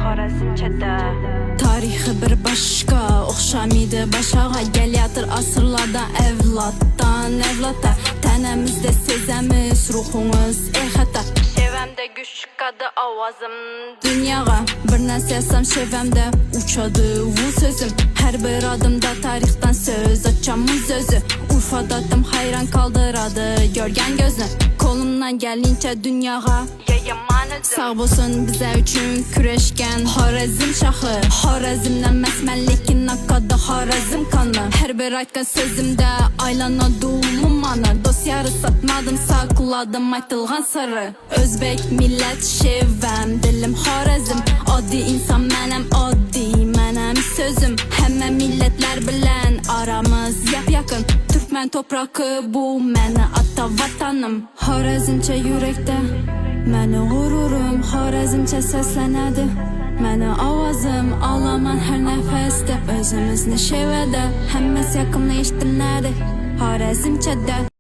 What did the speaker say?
Xorazmchada. Tarixi bir başqa, oxşamaydı başağa. Gəlyadır asırlardan evlatdan evlata. Tənəmizdə sezəmiz, ruhumuz xəta. Şevəmdə güç çıxadı avazım Dünyağa bir nəsə yazsam şevəmdə uçadı bu sözüm. Hər bir adımda tarixdən söz açamın sözü. Urfadadım hayran kaldıradı görgən gözünü. Kolumdan gəlincə dünyağa yaman özüm. sağ olsun bizə üçün küreşkən Xorazm şahı. Xorazmdən məsməllikin haqqada Xorazm kanı. Hər bir aytqan sözümdə aylanadım mana. Dost yarı satmadım, sakladım aytılğan sırrı. Özbek millət şevəm, dilim Xorazm. Adi insan mənəm, adi mənəm sözüm. Həmmə millətlər bilən aramız yap-yakın. Türkmen toprağı bu mənə ata vatanım. Xorazmçə yürekdə mənə qururum. Xorazmçə səslənədi mənə avazım. Alaman hər nəfəsdə özümüzni şevədə. Həmməs yaxımla eşitdinlədi Xorazmçədə.